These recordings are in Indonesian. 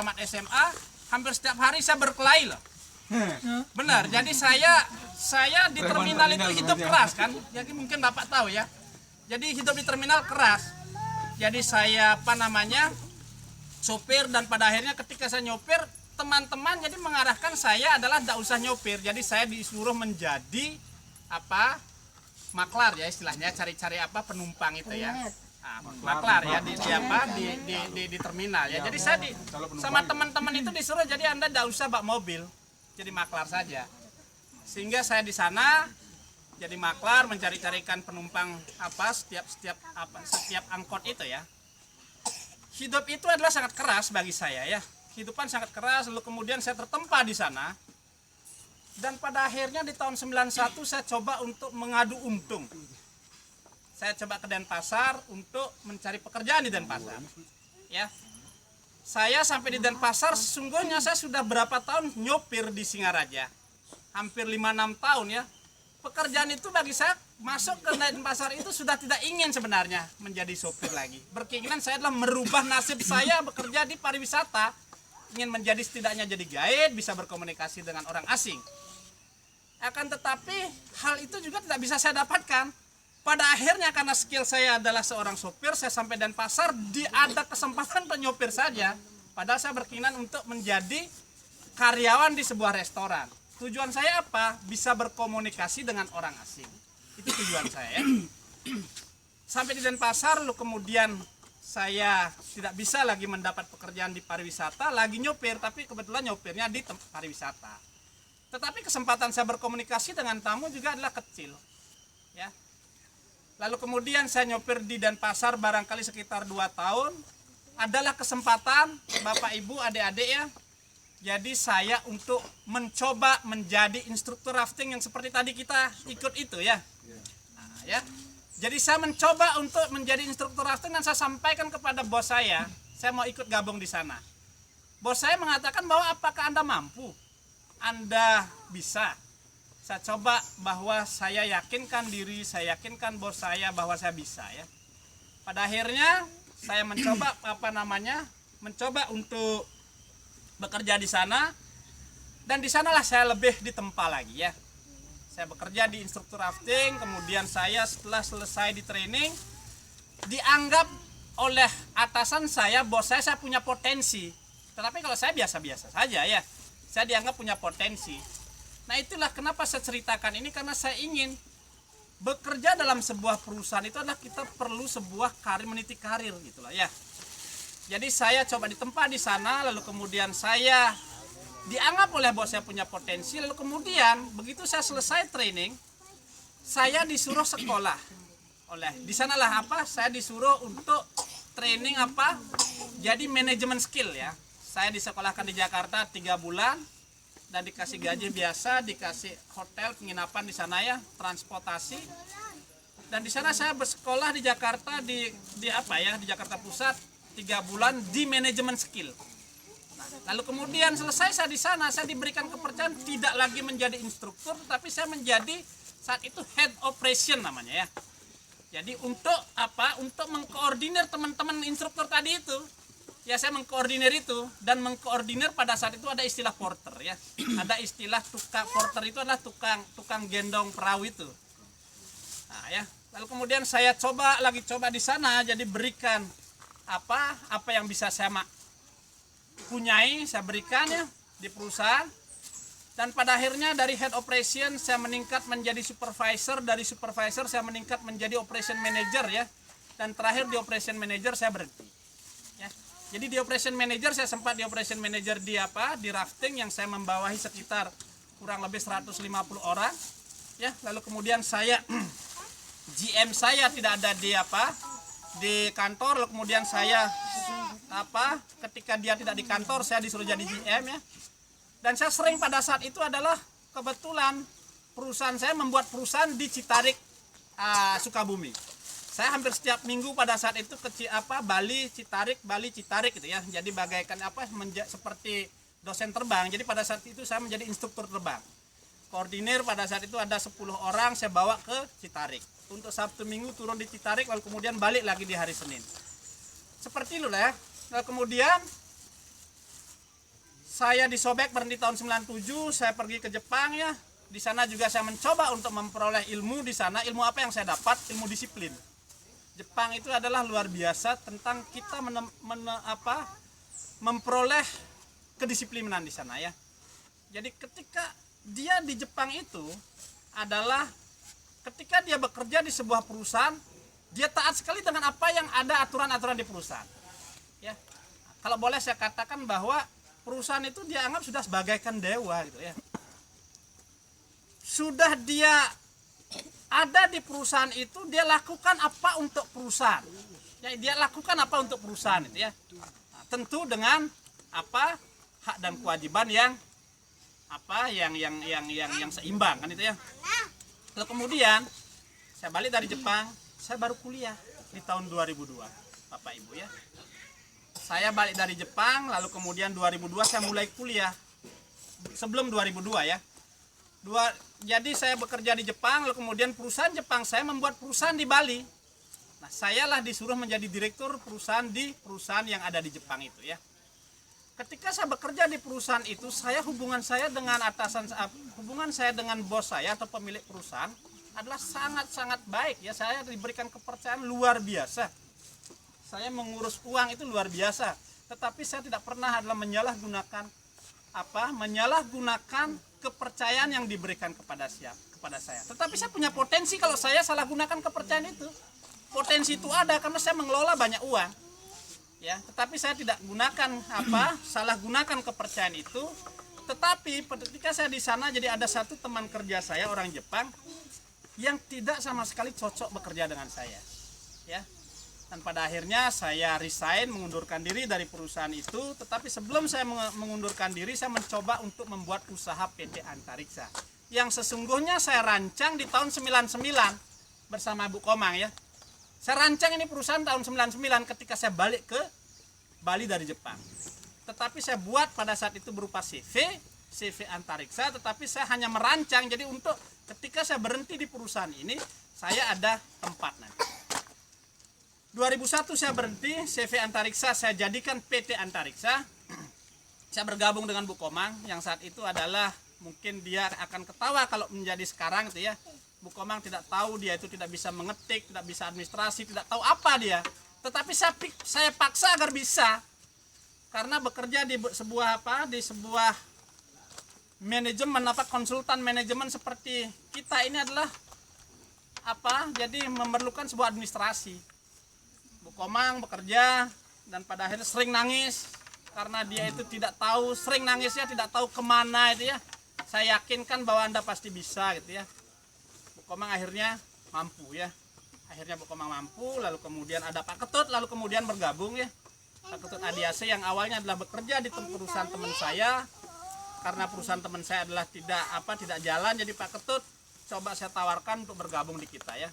tamat SMA, hampir setiap hari saya berkelahi loh. Benar, jadi saya di terminal itu hidup keras kan. Jadi mungkin Bapak tahu ya. Jadi hidup di terminal keras. Jadi saya sopir, dan pada akhirnya ketika saya nyopir, teman-teman jadi mengarahkan saya adalah tidak usah nyopir. Jadi saya disuruh menjadi maklar ya istilahnya, cari-cari penumpang itu ya. Maklar ya di terminal ya. Jadi saya sama teman-teman itu disuruh jadi Anda tidak usah bawa mobil, jadi maklar saja. Sehingga saya di sana jadi maklar, mencari-carikan penumpang setiap angkot itu ya. Hidup itu adalah sangat keras bagi saya ya. Kehidupan sangat keras, lalu kemudian saya tertempa di sana. Dan pada akhirnya di tahun 91 saya coba untuk mengadu untung. Saya coba ke Denpasar untuk mencari pekerjaan di Denpasar. Ya. Saya sampai di Denpasar, sesungguhnya saya sudah berapa tahun nyopir di Singaraja. Hampir 5-6 tahun ya. Pekerjaan itu bagi saya masuk ke Denpasar itu sudah tidak ingin sebenarnya menjadi sopir lagi. Berkeinginan saya adalah merubah nasib saya bekerja di pariwisata. Ingin menjadi setidaknya jadi guide, bisa berkomunikasi dengan orang asing. Akan tetapi hal itu juga tidak bisa saya dapatkan. Pada akhirnya karena skill saya adalah seorang sopir, saya sampai Denpasar, ada kesempatan penyopir saja. Padahal saya berkeinginan untuk menjadi karyawan di sebuah restoran. Tujuan saya apa? Bisa berkomunikasi dengan orang asing. Itu tujuan saya. Sampai di Denpasar, lalu kemudian saya tidak bisa lagi mendapat pekerjaan di pariwisata, lagi nyopir, tapi kebetulan nyopirnya di pariwisata. Tetapi kesempatan saya berkomunikasi dengan tamu juga adalah kecil. Ya. Lalu kemudian saya nyopir di Denpasar barangkali sekitar 2 tahun. Adalah kesempatan Bapak Ibu, adik-adik ya. Jadi saya untuk mencoba menjadi instruktur rafting yang seperti tadi kita ikut itu ya. Nah, ya. Jadi saya mencoba untuk menjadi instruktur rafting dan saya sampaikan kepada bos saya mau ikut gabung di sana. Bos saya mengatakan bahwa apakah Anda mampu? Anda bisa. Saya coba bahwa saya yakinkan diri, saya yakinkan bos saya bahwa saya bisa ya. Pada akhirnya saya mencoba mencoba untuk bekerja di sana, dan di sanalah saya lebih ditempa lagi ya. Saya bekerja di instruktur rafting, kemudian saya setelah selesai di training dianggap oleh atasan saya, bos saya punya potensi. Tetapi kalau saya biasa-biasa saja ya. Saya dianggap punya potensi. Nah, itulah kenapa saya ceritakan ini, karena saya ingin bekerja dalam sebuah perusahaan itu adalah kita perlu sebuah meniti karir gitulah ya. Jadi saya coba ditempa di sana, lalu kemudian saya dianggap oleh bos saya punya potensi, lalu kemudian begitu saya selesai training, saya disuruh sekolah. Di sanalah saya disuruh untuk training jadi manajemen skill ya. Saya disekolahkan di Jakarta 3 bulan dan dikasih gaji biasa, dikasih hotel, penginapan di sana ya, transportasi. Dan di sana saya bersekolah di Jakarta di Jakarta Pusat 3 bulan di manajemen skill. Nah, lalu kemudian selesai saya di sana, saya diberikan kepercayaan tidak lagi menjadi instruktur, tapi saya menjadi saat itu head operation namanya ya. Jadi untuk Untuk mengkoordinir teman-teman instruktur tadi itu. Ya saya mengkoordinir itu, dan mengkoordinir pada saat itu ada istilah porter ya. Ada istilah porter itu adalah tukang gendong perahu itu. Nah, ya. Lalu kemudian saya coba di sana, jadi berikan apa yang bisa saya punyai, saya berikan ya di perusahaan. Dan pada akhirnya dari head operation saya meningkat menjadi supervisor, dari supervisor saya meningkat menjadi operation manager ya. Dan terakhir di operation manager saya berhenti. Ya. Jadi di operation manager saya sempat di operation manager di rafting yang saya membawahi sekitar kurang lebih 150 orang. Ya, lalu kemudian saya GM saya tidak ada di kantor, lalu kemudian saya ketika dia tidak di kantor saya disuruh jadi GM ya. Dan saya sering pada saat itu adalah kebetulan perusahaan saya membuat perusahaan di Citarik, Sukabumi. Saya hampir setiap minggu pada saat itu ke Bali Citarik gitu ya. Jadi bagaikan seperti dosen terbang. Jadi pada saat itu saya menjadi instruktur terbang. Koordinir pada saat itu ada 10 orang saya bawa ke Citarik. Untuk Sabtu Minggu turun di Citarik, lalu kemudian balik lagi di hari Senin. Seperti itu lah ya. Lalu kemudian saya disobek berhenti tahun 97, saya pergi ke Jepang ya. Di sana juga saya mencoba untuk memperoleh ilmu di sana. Ilmu apa yang saya dapat? Ilmu disiplin. Jepang itu adalah luar biasa tentang kita memperoleh kedisiplinan di sana ya. Jadi ketika dia di Jepang itu adalah ketika dia bekerja di sebuah perusahaan, dia taat sekali dengan apa yang ada aturan-aturan di perusahaan. Ya, kalau boleh saya katakan bahwa perusahaan itu dia anggap sudah sebagaikan dewa gitu ya. Sudah dia ada di perusahaan itu, dia lakukan apa untuk perusahaan. Ya, dia lakukan apa untuk perusahaan itu ya. Nah, tentu dengan apa hak dan kewajiban yang seimbang kan itu ya. Lalu kemudian saya balik dari Jepang, saya baru kuliah di tahun 2002, Bapak Ibu ya. Saya balik dari Jepang, lalu kemudian 2002 saya mulai kuliah. Sebelum 2002 ya. Jadi saya bekerja di Jepang, lalu kemudian perusahaan Jepang saya membuat perusahaan di Bali. Nah, sayalah disuruh menjadi direktur perusahaan di perusahaan yang ada di Jepang itu ya. Ketika saya bekerja di perusahaan itu, hubungan saya dengan bos saya atau pemilik perusahaan adalah sangat-sangat baik ya. Saya diberikan kepercayaan luar biasa. Saya mengurus uang itu luar biasa. Tetapi saya tidak pernah adalah menyalahgunakan kepercayaan yang diberikan kepada saya. Tetapi saya punya potensi kalau saya salah gunakan kepercayaan itu. Potensi itu ada karena saya mengelola banyak uang. Ya, tetapi saya tidak salah gunakan kepercayaan itu. Tetapi ketika saya di sana, jadi ada satu teman kerja saya orang Jepang yang tidak sama sekali cocok bekerja dengan saya. Ya. Dan pada akhirnya saya resign, mengundurkan diri dari perusahaan itu. Tetapi sebelum saya mengundurkan diri, saya mencoba untuk membuat usaha PT Antariksa yang sesungguhnya saya rancang di tahun 99 bersama Bu Komang ya. Saya rancang ini perusahaan tahun 99 ketika saya balik ke Bali dari Jepang. Tetapi saya buat pada saat itu berupa CV Antariksa, tetapi saya hanya merancang. Jadi untuk ketika saya berhenti di perusahaan ini, saya ada tempat nanti. 2001 saya berhenti, CV Antariksa saya jadikan PT Antariksa. Saya bergabung dengan Bu Komang yang saat itu adalah, mungkin dia akan ketawa kalau menjadi sekarang itu ya. Bu Komang tidak tahu, dia itu tidak bisa mengetik, tidak bisa administrasi, tidak tahu apa dia. Tetapi saya paksa agar bisa. Karena bekerja di sebuah manajemen konsultan manajemen seperti kita ini adalah jadi memerlukan sebuah administrasi. Bu Komang bekerja dan pada akhirnya sering nangis karena dia itu tidak tahu, sering nangisnya tidak tahu kemana itu ya. Saya yakinkan bahwa Anda pasti bisa gitu ya. Bu Komang akhirnya mampu ya. Akhirnya Bu Komang mampu, lalu kemudian ada Pak Ketut, lalu kemudian bergabung ya. Pak Ketut Adiase yang awalnya adalah bekerja di perusahaan teman saya. Karena perusahaan teman saya adalah tidak jalan, jadi Pak Ketut coba saya tawarkan untuk bergabung di kita ya.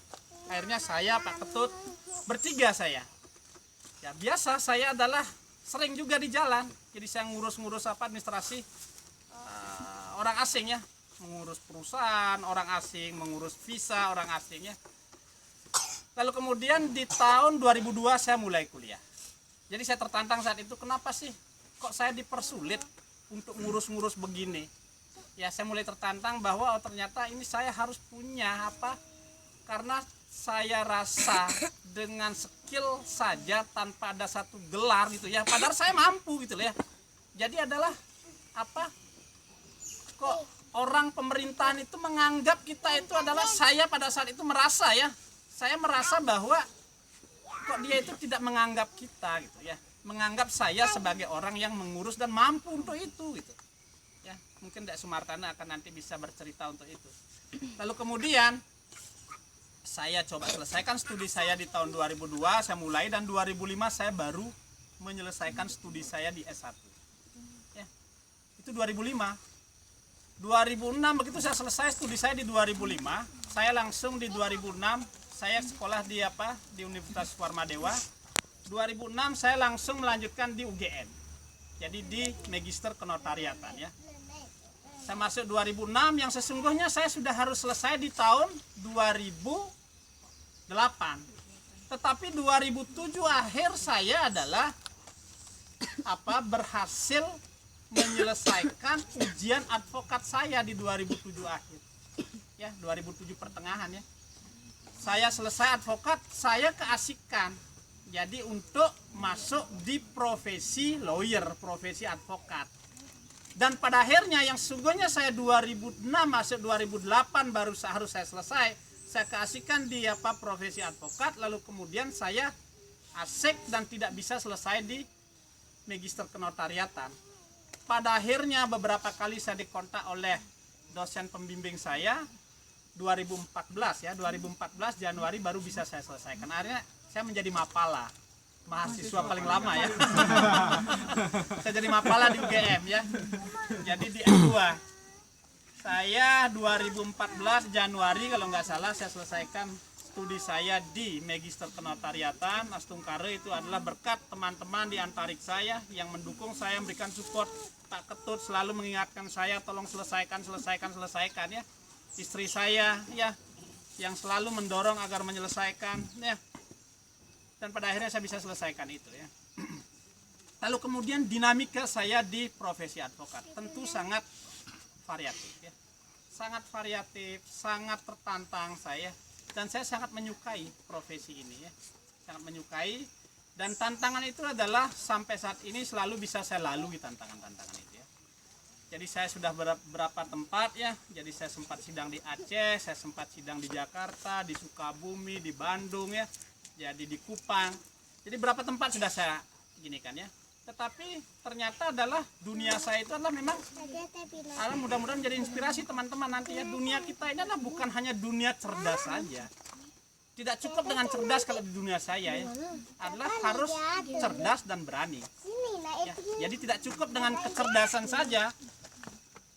Akhirnya saya, Pak Ketut, bertiga saya. Ya biasa, saya adalah sering juga di jalan. Jadi saya ngurus-ngurus administrasi orang asing ya. Mengurus perusahaan orang asing, mengurus visa orang asing ya. Lalu kemudian di tahun 2002 saya mulai kuliah. Jadi saya tertantang saat itu, kenapa sih kok saya dipersulit untuk ngurus-ngurus begini? Ya saya mulai tertantang bahwa ternyata ini saya harus punya karena saya rasa dengan skill saja tanpa ada satu gelar gitu ya. Padahal saya mampu gitu ya. Jadi adalah kok orang pemerintahan itu menganggap kita itu adalah, saya pada saat itu merasa ya, saya merasa bahwa kok dia itu tidak menganggap kita gitu ya, menganggap saya sebagai orang yang mengurus dan mampu untuk itu gitu ya. Mungkin Dek Sumartana akan nanti bisa bercerita untuk itu. Lalu kemudian saya coba selesaikan studi saya di tahun 2002 saya mulai, dan 2005 saya baru menyelesaikan studi saya di S1 ya. Itu 2005. 2006 begitu saya selesai studi saya di 2005, saya langsung di 2006 saya sekolah di Universitas Warmadewa. 2006 saya langsung melanjutkan di UGM. Jadi di Magister Kenotariatan ya. Saya masuk 2006 yang sesungguhnya saya sudah harus selesai di tahun 2008. Tetapi 2007 akhir saya adalah berhasil menyelesaikan ujian advokat saya di 2007 akhir. Ya, 2007 pertengahan ya. Saya selesai advokat, saya keasikan. Jadi untuk masuk di profesi lawyer, profesi advokat. Dan pada akhirnya yang sesungguhnya saya 2006 masuk 2008 baru harus saya selesai. Saya keasikan di profesi advokat, lalu kemudian saya asik dan tidak bisa selesai di magister kenotariatan. Pada akhirnya beberapa kali saya dikontak oleh dosen pembimbing saya 2014 Januari baru bisa saya selesaikan. Akhirnya saya menjadi mapala, mahasiswa paling lama ya. Saya jadi mapala di UGM ya. Jadi di M2. Saya 2014 Januari kalau nggak salah saya selesaikan studi saya di Magister Kenotariatan. Astungkare itu adalah berkat teman-teman di antariksa saya yang mendukung saya, memberikan support. Pak Ketut selalu mengingatkan saya tolong selesaikan ya. Istri saya ya yang selalu mendorong agar menyelesaikan ya. Dan pada akhirnya saya bisa selesaikan itu ya. Lalu kemudian dinamika saya di profesi advokat tentu sangat variatif ya. Sangat variatif, sangat tertantang saya, dan saya sangat menyukai profesi ini ya. Sangat menyukai, dan tantangan itu adalah sampai saat ini selalu bisa saya lalui tantangan-tantangan itu ya. Jadi saya sudah beberapa tempat ya. Jadi saya sempat sidang di Aceh, saya sempat sidang di Jakarta, di Sukabumi, di Bandung ya. Jadi di Kupang. Jadi berapa tempat sudah saya ginikan ya. Tetapi ternyata adalah dunia saya itu adalah memang mudah-mudahan menjadi inspirasi teman-teman nanti ya. Dunia kita ini adalah bukan hanya dunia cerdas saja. Tidak cukup dengan cerdas kalau di dunia saya ya. Adalah harus cerdas dan berani. Ya, jadi tidak cukup dengan kecerdasan saja.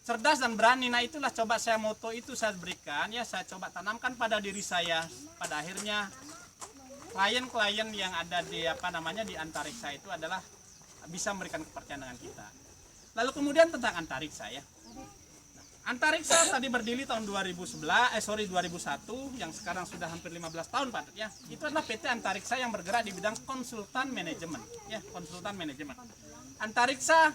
Cerdas dan berani, nah itulah coba saya moto itu saya berikan ya, saya coba tanamkan pada diri saya. Pada akhirnya klien-klien yang ada di di antariksa itu adalah bisa memberikan kepercayaan dengan kita. Lalu kemudian tentang antariksa ya. Antariksa tadi berdiri tahun 2001 yang sekarang sudah hampir 15 tahun Pak ya. Itu adalah PT Antariksa yang bergerak di bidang konsultan manajemen ya, konsultan manajemen. Antariksa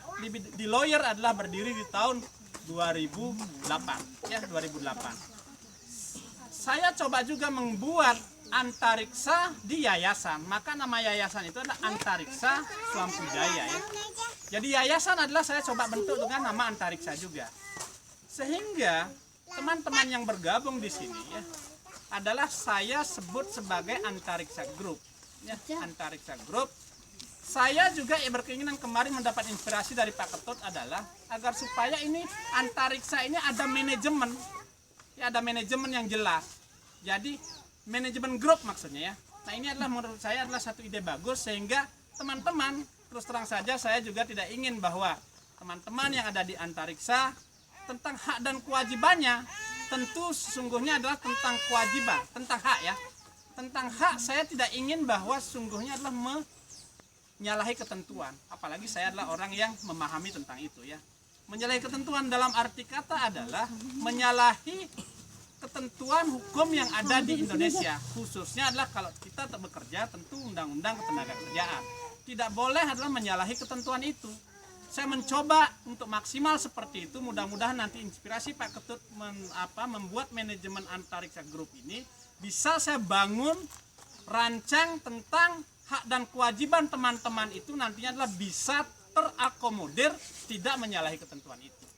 di lawyer adalah berdiri di tahun 2008 ya, 2008. Saya coba juga membuat antariksa di yayasan, maka nama yayasan itu adalah Antariksa Swampujaya ya. Jadi yayasan adalah saya coba bentuk dengan nama antariksa juga. Sehingga teman-teman yang bergabung di sini ya adalah saya sebut sebagai Antariksa Group ya, Antariksa Group. Saya juga berkeinginan kemarin mendapat inspirasi dari Pak Ketut adalah agar supaya ini antariksa ini ada manajemen. Ya, ada manajemen yang jelas. Jadi manajemen grup maksudnya ya. Nah, ini adalah menurut saya adalah satu ide bagus sehingga teman-teman, terus terang saja saya juga tidak ingin bahwa teman-teman yang ada di antariksa tentang hak dan kewajibannya tentu sesungguhnya adalah tentang kewajiban, tentang hak ya. Tentang hak saya tidak ingin bahwa sesungguhnya adalah menyalahi ketentuan, apalagi saya adalah orang yang memahami tentang itu ya. Menyalahi ketentuan dalam arti kata adalah menyalahi ketentuan hukum yang ada di Indonesia, khususnya adalah kalau kita bekerja tentu undang-undang ketenagakerjaan. Tidak boleh adalah menyalahi ketentuan itu. Saya mencoba untuk maksimal seperti itu, mudah-mudahan nanti inspirasi Pak Ketut membuat manajemen Antariksa Group ini bisa saya bangun rancang tentang hak dan kewajiban teman-teman itu nantinya adalah bisa terakomodir, tidak menyalahi ketentuan itu.